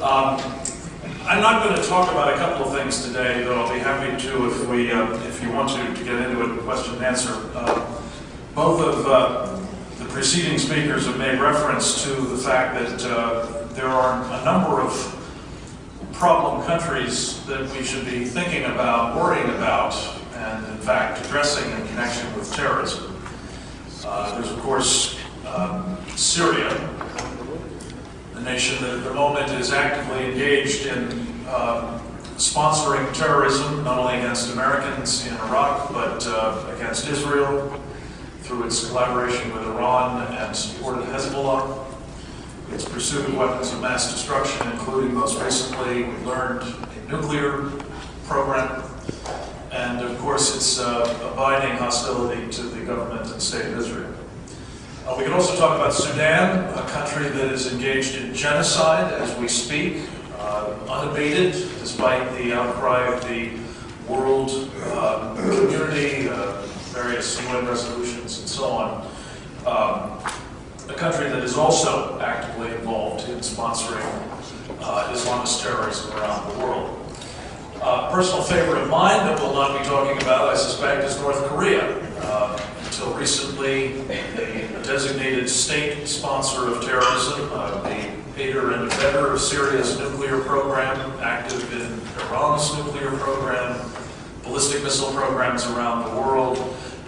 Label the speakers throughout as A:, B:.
A: I'm not going to talk about a couple of things today, though I'll be happy to if you want to get into a question and answer. Both of the preceding speakers have made reference to the fact that there are a number of problem countries that we should be thinking about, worrying about, and in fact addressing in connection with terrorism. There's of course Syria, a nation that at the moment is actively engaged in sponsoring terrorism, not only against Americans in Iraq, but against Israel through its collaboration with Iran and support of Hezbollah. Its pursuit of weapons of mass destruction, including most recently, we learned, a nuclear program, and of course its abiding hostility to the government and state of Israel. We can also talk about Sudan, a country that is engaged in genocide as we speak, unabated despite the outcry of the world community, various UN resolutions and so on. A country that is also actively involved in sponsoring Islamist terrorism around the world. Personal favorite of mine that we'll not be talking about, I suspect, is North Korea. Until recently, a designated state sponsor of terrorism, the aider and abettor of Syria's nuclear program, active in Iran's nuclear program, ballistic missile programs around the world.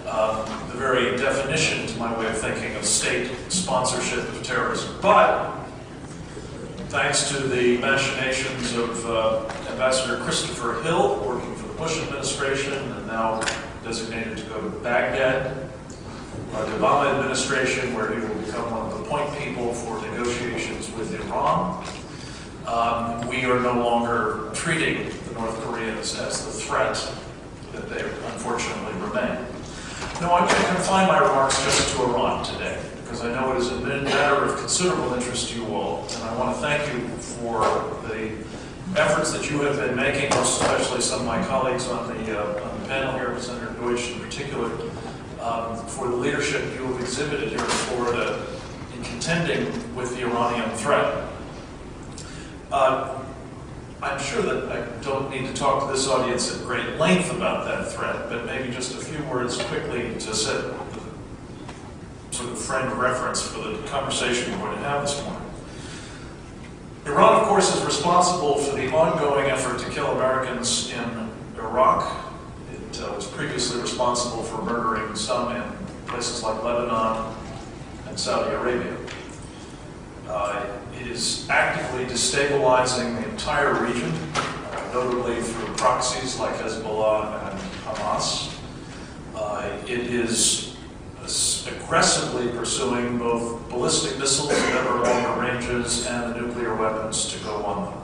A: The very definition, to my way of thinking, of state sponsorship of terrorism. But thanks to the machinations of Ambassador Christopher Hill, working for the Bush administration and now designated to go to Baghdad, the Obama administration, where he will become one of the point people for negotiations with Iran, we are no longer treating the North Koreans as the threat that they unfortunately remain. No, I'm going to confine my remarks just to Iran today, because I know it is a matter of considerable interest to you all, and I want to thank you for the efforts that you have been making, most especially some of my colleagues on the panel here, Senator Deutsch in particular, for the leadership you have exhibited here in Florida in contending with the Iranian threat. I'm sure that I don't need to talk to this audience at great length about that threat, but maybe just a few words quickly to set the sort of frame of reference for the conversation we're going to have this morning. Iran, of course, is responsible for the ongoing effort to kill Americans in Iraq. It was previously responsible for murdering some in places like Lebanon and Saudi Arabia. It is actively destabilizing the entire region, notably through proxies like Hezbollah and Hamas. It is aggressively pursuing both ballistic missiles at ever longer ranges and the nuclear weapons to go on them.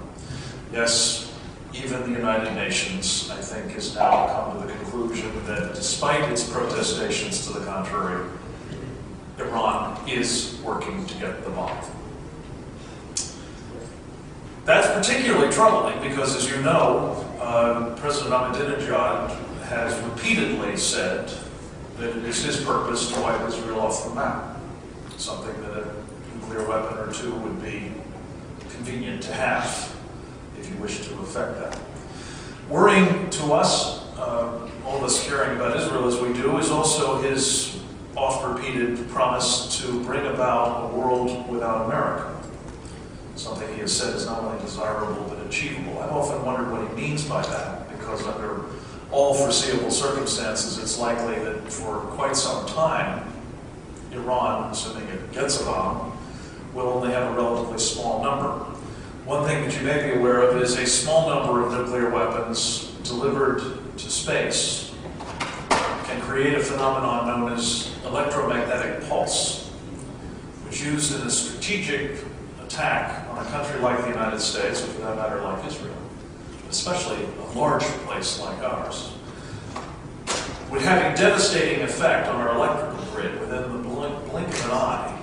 A: Yes, even the United Nations, I think, has now come to the conclusion that despite its protestations to the contrary, Iran is working to get the bomb. That's particularly troubling because, as you know, President Ahmadinejad has repeatedly said that it is his purpose to wipe Israel off the map, something that a nuclear weapon or two would be convenient to have if you wish to effect that. Worrying to us, all of us caring about Israel as we do, is also his oft-repeated promise to bring about a world without America. Something he has said is not only desirable but achievable. I've often wondered what he means by that, because under all foreseeable circumstances, it's likely that for quite some time, Iran, assuming it gets a bomb, will only have a relatively small number. One thing that you may be aware of is a small number of nuclear weapons delivered to space can create a phenomenon known as electromagnetic pulse, which used in a strategic attack on a country like the United States, or for that matter like Israel, especially a large place like ours, would have a devastating effect on our electrical grid within the blink of an eye.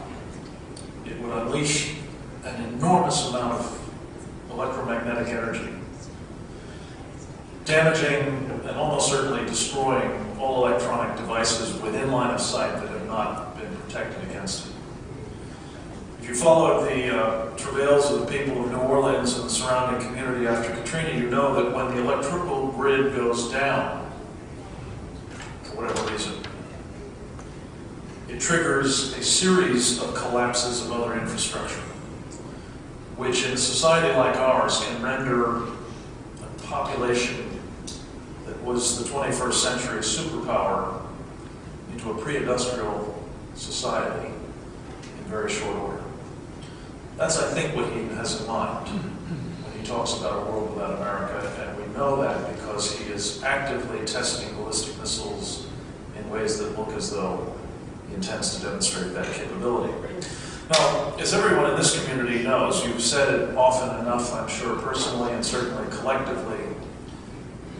A: It would unleash an enormous amount of electromagnetic energy, damaging and almost certainly destroying all electronic devices within line of sight that have not been protected against it. If you followed the travails of the people of New Orleans and the surrounding community after Katrina, you know that when the electrical grid goes down, for whatever reason, it triggers a series of collapses of other infrastructure, which in a society like ours can render a population that was the 21st century superpower into a pre-industrial society in very short order. That's, I think, what he has in mind when he talks about a world without America, and we know that because he is actively testing ballistic missiles in ways that look as though he intends to demonstrate that capability. Now, as everyone in this community knows, you've said it often enough, I'm sure, personally and certainly collectively,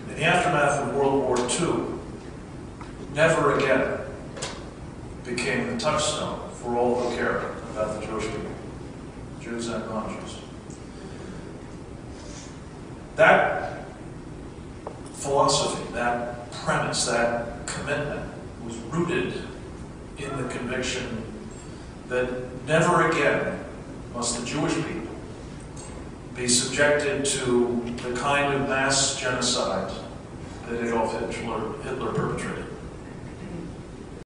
A: in the aftermath of World War II, never again became the touchstone for all who care about the Jewish people, Jews and non-Jews. That philosophy, that premise, that commitment was rooted in the conviction that never again must the Jewish people be subjected to the kind of mass genocide that Adolf Hitler perpetrated.